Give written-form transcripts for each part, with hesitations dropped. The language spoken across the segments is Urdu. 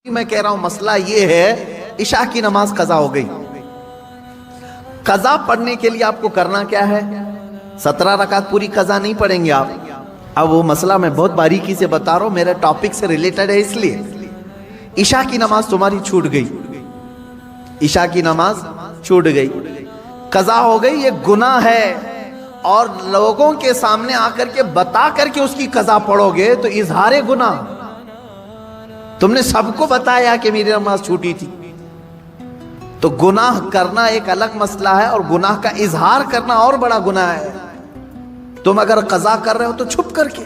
میں کہہ رہا ہوں مسئلہ یہ ہے، عشاء کی نماز قضا ہو گئی۔ قضا پڑھنے کے لیے آپ کو کرنا کیا ہے؟ 17 رکعت پوری قضا نہیں پڑھیں گے آپ۔ اب وہ مسئلہ میں بہت باریکی سے بتا رہا ہوں، میرے ٹاپک سے ریلیٹڈ ہے، اس لیے عشاء کی نماز تمہاری چھوٹ گئی، عشاء کی نماز چھوٹ گئی، قضا ہو گئی، یہ گناہ ہے، اور لوگوں کے سامنے آ کر کے بتا کر کے اس کی قضا پڑھو گے تو اظہار گناہ۔ تم نے سب کو بتایا کہ میری نماز چھوٹی تھی، تو گناہ کرنا ایک الگ مسئلہ ہے اور گناہ کا اظہار کرنا اور بڑا گناہ ہے۔ تم اگر قضا کر رہے ہو تو چھپ کر کے،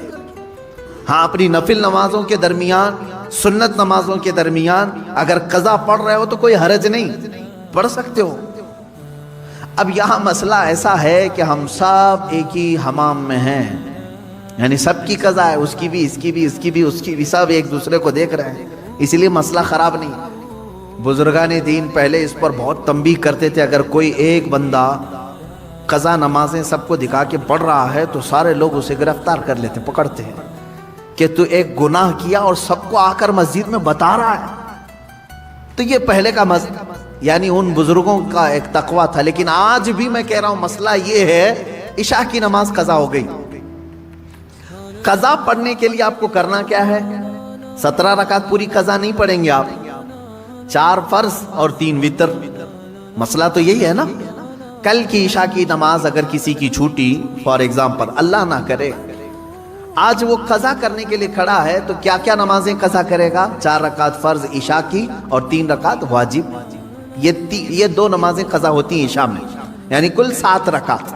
ہاں اپنی نفل نمازوں کے درمیان، سنت نمازوں کے درمیان اگر قضا پڑھ رہے ہو تو کوئی حرج نہیں، پڑھ سکتے ہو۔ اب یہاں مسئلہ ایسا ہے کہ ہم سب ایک ہی حمام میں ہیں، یعنی سب کی قضا ہے، اس کی بھی، اس کی بھی، اس کی بھی، اس کی بھی، سب ایک دوسرے کو دیکھ رہے ہیں، اس لیے مسئلہ خراب نہیں۔ بزرگان دین پہلے اس پر بہت تنبیہ کرتے تھے، اگر کوئی ایک بندہ قضا نمازیں سب کو دکھا کے پڑھ رہا ہے تو سارے لوگ اسے گرفتار کر لیتے، پکڑتے ہیں کہ تو ایک گناہ کیا اور سب کو آ کر مسجد میں بتا رہا ہے۔ تو یہ پہلے کا یعنی ان بزرگوں کا ایک تقوی تھا، لیکن آج بھی میں کہہ رہا ہوں مسئلہ یہ ہے، عشاء کی نماز قضا ہو گئی۔ قضا پڑھنے کے لیے آپ کو کرنا کیا ہے؟ 17 رکعت پوری قضا نہیں پڑھیں گے آپ، 4 فرض اور 3 وتر۔ مسئلہ تو یہی ہے نا۔ کل کی عشاء کی نماز اگر کسی کی چھوٹی، فار ایگزامپل اللہ نہ کرے، آج وہ قضا کرنے کے لیے کھڑا ہے تو کیا کیا نمازیں قضا کرے گا؟ 4 رکعت فرض عشاء کی اور 3 رکعت واجب۔ یہ 2 نمازیں قضا ہوتی ہیں عشاء میں، یعنی کل 7 رکعت۔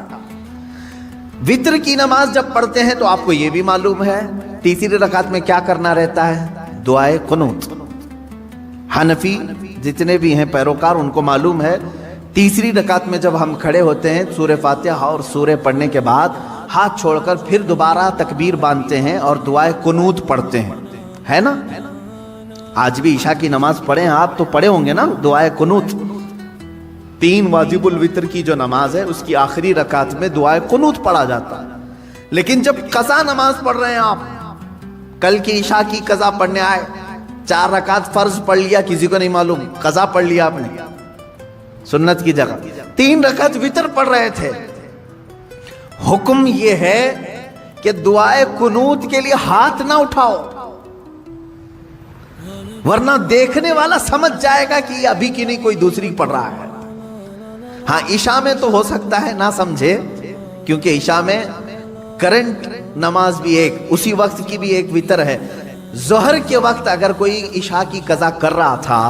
وتر کی نماز جب پڑھتے ہیں تو آپ کو یہ بھی معلوم ہے تیسری رکعت میں کیا کرنا رہتا ہے؟ دعائے قنوت۔ حنفی جتنے بھی ہیں پیروکار ان کو معلوم ہے، تیسری رکعت میں جب ہم کھڑے ہوتے ہیں سورہ فاتحہ اور سورہ پڑھنے کے بعد ہاتھ چھوڑ کر پھر دوبارہ تکبیر باندھتے ہیں اور دعائے قنوت پڑھتے ہیں، ہے نا؟ آج بھی عشاء کی نماز پڑھیں آپ تو پڑھے ہوں گے نا دعائے قنوت۔ 3 واجب الوتر کی جو نماز ہے اس کی آخری رکعت میں دعائے قنوت پڑھا جاتا ہے۔ لیکن جب قضا نماز پڑھ رہے ہیں آپ، کل کی عشاء کی قضا پڑھنے آئے، 4 رکعت فرض پڑھ لیا، کسی کو نہیں معلوم، قضا پڑھ لیا آپ نے سنت کی جگہ، 3 رکعت وتر پڑھ رہے تھے۔ حکم یہ ہے کہ دعائے قنوت کے لیے ہاتھ نہ اٹھاؤ، ورنہ دیکھنے والا سمجھ جائے گا کہ یہ ابھی کی نہیں کوئی دوسری پڑھ رہا ہے۔ ہاں عشاء میں تو ہو سکتا ہے نہ سمجھے، کیونکہ عشاء میں کرنٹ نماز بھی ایک، اسی وقت کی بھی ایک وتر ہے۔ ظہر کے وقت اگر کوئی عشاء کی قضا کر رہا تھا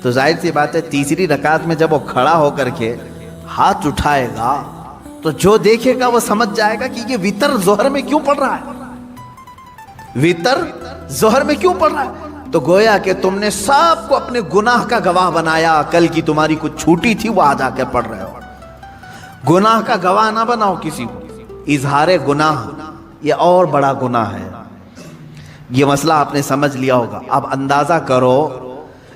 تو ظاہر سی بات ہے تیسری رکعت میں جب وہ کھڑا ہو کر کے ہاتھ اٹھائے گا تو جو دیکھے گا وہ سمجھ جائے گا کہ یہ وتر ظہر میں کیوں پڑھ رہا ہے، وتر ظہر میں کیوں پڑھ رہا ہے۔ تو گویا کہ تم نے سب کو اپنے گناہ کا گواہ بنایا، کل کی تمہاری کچھ چھوٹی تھی وہ آج آ کے پڑھ رہے ہو۔ گناہ کا گواہ نہ بناؤ کسی کو، اظہار گناہ یہ اور بڑا گناہ ہے۔ یہ مسئلہ آپ نے سمجھ لیا ہوگا۔ اب اندازہ کرو،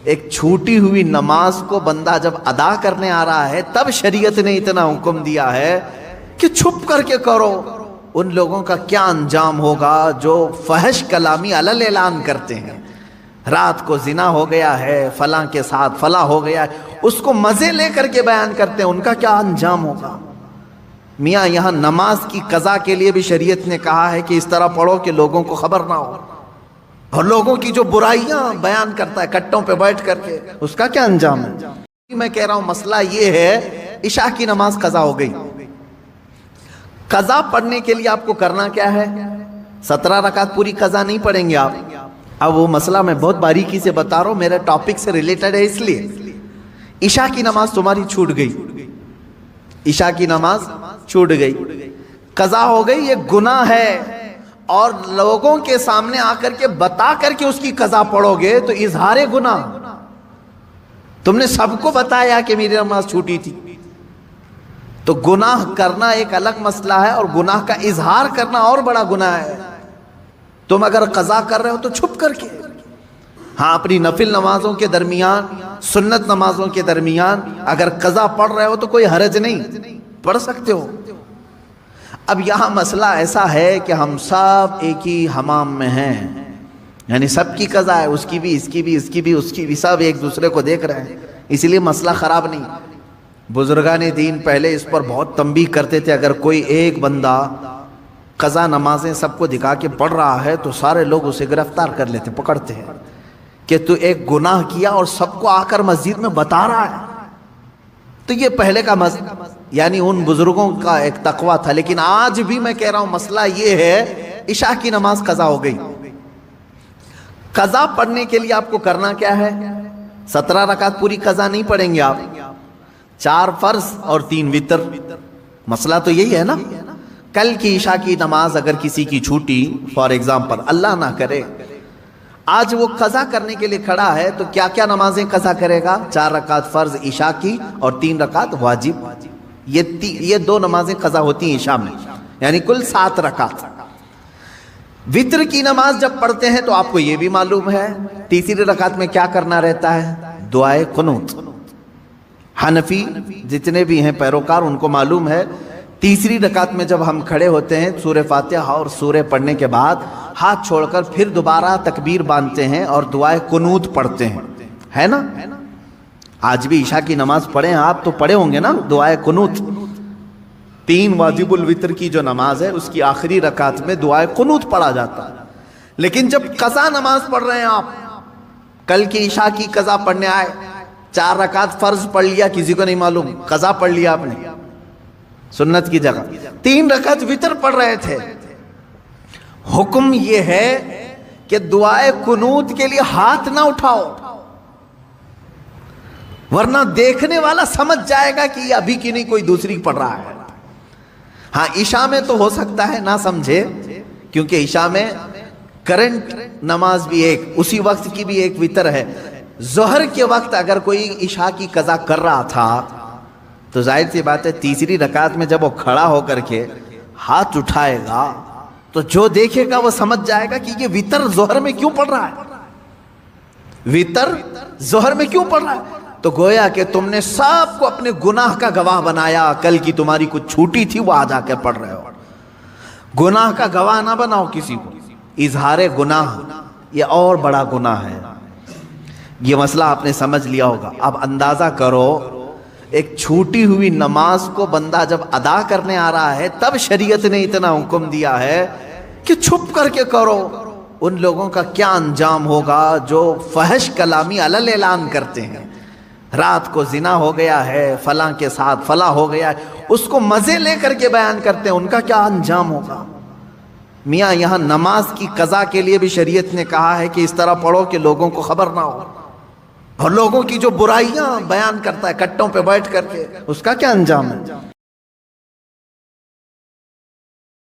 ایک چھوٹی ہوئی نماز کو بندہ جب ادا کرنے آ رہا ہے تب شریعت نے اتنا حکم دیا ہے کہ چھپ کر کے کرو۔ ان لوگوں کا کیا انجام ہوگا جو فحش کلامی علل اعلان کرتے ہیں، رات کو زنا ہو گیا ہے فلاں کے ساتھ، فلاں ہو گیا ہے، اس کو مزے لے کر کے بیان کرتے ہیں، ان کا کیا انجام ہوگا۔ میاں یہاں نماز کی قضا کے لیے بھی شریعت نے کہا ہے کہ اس طرح پڑھو کہ لوگوں کو خبر نہ ہو، اور لوگوں کی جو برائیاں بیان کرتا ہے کٹوں پہ بیٹھ کر کے، اس کا کیا انجام ہے۔ میں کہہ رہا ہوں مسئلہ یہ ہے، عشاء کی نماز قضا ہو گئی۔ قضا پڑھنے کے لیے آپ کو کرنا کیا ہے؟ 17 رکعت پوری قضا نہیں پڑھیں گے آپ۔ اب وہ مسئلہ میں بہت باریکی سے بتا رہا ہوں، میرے ٹاپک سے ریلیٹڈ ہے، اس لیے عشاء کی نماز تمہاری چھوٹ گئی، عشاء کی نماز چھوٹ گئی، قضا ہو گئی، یہ گناہ ہے، اور لوگوں کے سامنے آ کر کے بتا کر کے اس کی قضا پڑھو گے تو اظہار گناہ۔ تم نے سب کو بتایا کہ میری نماز چھوٹی تھی، تو گناہ کرنا ایک الگ مسئلہ ہے اور گناہ کا اظہار کرنا اور بڑا گناہ ہے۔ تم اگر قضا کر رہے ہو تو چھپ کر کے، ہاں اپنی نفل نمازوں کے درمیان، سنت نمازوں کے درمیان اگر قضا پڑھ رہے ہو تو کوئی حرج نہیں، پڑھ سکتے ہو۔ اب یہاں مسئلہ ایسا ہے کہ ہم سب ایک ہی حمام میں ہیں، یعنی سب کی قضا ہے، اس کی بھی، اس کی بھی، اس کی بھی، اس کی بھی، سب ایک دوسرے کو دیکھ رہے ہیں، اس لیے مسئلہ خراب نہیں۔ بزرگان دین پہلے اس پر بہت تنبیہ کرتے تھے، اگر کوئی ایک بندہ قضا نمازیں سب کو دکھا کے پڑھ رہا ہے تو سارے لوگ اسے گرفتار کر لیتے، پکڑتے ہیں کہ تو ایک گناہ کیا اور سب کو آ کر مسجد میں بتا رہا ہے۔ تو یہ پہلے کا یعنی ان بزرگوں کا ایک تقوی تھا۔ لیکن آج بھی میں کہہ رہا ہوں مسئلہ یہ ہے، عشاء کی نماز قضا ہو گئی، قضا پڑھنے کے لیے آپ کو کرنا کیا ہے؟ 17 رکعت پوری قضا نہیں پڑھیں گے آپ، 4 فرض اور 3 وتر۔ مسئلہ تو یہی ہے نا۔ کل کی عشاء کی نماز اگر کسی کی چھوٹی، فار ایگزامپل اللہ نہ کرے، آج وہ قضا کرنے کے لیے کھڑا ہے تو کیا کیا نمازیں قضا کرے گا؟ 4 رکعت فرض عشاء کی اور 3 رکعت واجب۔ یہ 2 نمازیں قضا ہوتی ہیں عشاء میں، یعنی کل 7 رکعت۔ وتر کی نماز جب پڑھتے ہیں تو آپ کو یہ بھی معلوم ہے تیسری رکعت میں کیا کرنا رہتا ہے؟ دعائے قنوت۔ حنفی جتنے بھی ہیں پیروکار ان کو معلوم ہے تیسری رکعت میں جب ہم کھڑے ہوتے ہیں سورہ فاتحہ اور سورہ پڑھنے کے بعد ہاتھ چھوڑ کر پھر دوبارہ تکبیر باندھتے ہیں اور دعائے قنوت پڑھتے ہیں، ہے نا؟ آج بھی عشاء کی نماز پڑھیں آپ تو پڑھے ہوں گے نا دعائے قنوت۔ 3 واجب الوتر کی جو نماز ہے اس کی آخری رکعت میں دعائے قنوت پڑھا جاتا ہے۔ لیکن جب قضا نماز پڑھ رہے ہیں آپ، کل کی عشاء کی قضا پڑھنے آئے، 4 رکعت فرض پڑھ لیا، کسی کو نہیں معلوم قضا پڑھ لیا آپ نے سنت کی جگہ، 3 رکعت وتر پڑھ رہے تھے۔ حکم یہ ہے کہ دعائے قنوت کے لیے ہاتھ نہ اٹھاؤ، ورنہ دیکھنے والا سمجھ جائے گا کہ یہ ابھی کی نہیں کوئی دوسری پڑھ رہا ہے۔ ہاں عشاء میں تو ہو سکتا ہے نہ سمجھے، کیونکہ عشاء میں کرنٹ نماز بھی ایک، اسی وقت کی بھی ایک وتر ہے۔ ظہر کے وقت اگر کوئی عشاء کی قضا کر رہا تھا تو ظاہر سی بات ہے تیسری رکعت میں جب وہ کھڑا ہو کر کے ہاتھ اٹھائے گا تو جو دیکھے گا وہ سمجھ جائے گا کہ یہ وتر ظہر میں کیوں پڑھ رہا ہے، وتر ظہر میں کیوں پڑھ رہا ہے۔ تو گویا کہ تم نے سب کو اپنے گناہ کا گواہ بنایا، کل کی تمہاری کچھ چھوٹی تھی وہ آج آ کر پڑھ رہے ہو۔ گناہ کا گواہ نہ بناؤ کسی کو، اظہار گناہ یہ اور بڑا گناہ ہے۔ یہ مسئلہ آپ نے سمجھ لیا ہوگا۔ اب اندازہ کرو ایک چھوٹی ہوئی نماز کو بندہ جب ادا کرنے آ رہا ہے تب شریعت نے اتنا حکم دیا ہے کہ چھپ کر کے کرو۔ ان لوگوں کا کیا انجام ہوگا جو فحش کلامی علل اعلان کرتے ہیں، رات کو زنا ہو گیا ہے فلاں کے ساتھ، فلاں ہو گیا ہے، اس کو مزے لے کر کے بیان کرتے ہیں، ان کا کیا انجام ہوگا۔ میاں یہاں نماز کی قضا کے لیے بھی شریعت نے کہا ہے کہ اس طرح پڑھو کہ لوگوں کو خبر نہ ہو، اور لوگوں کی جو برائیاں بیان کرتا ہے کٹوں پہ بیٹھ کر کے، اس کا کیا انجام ہے۔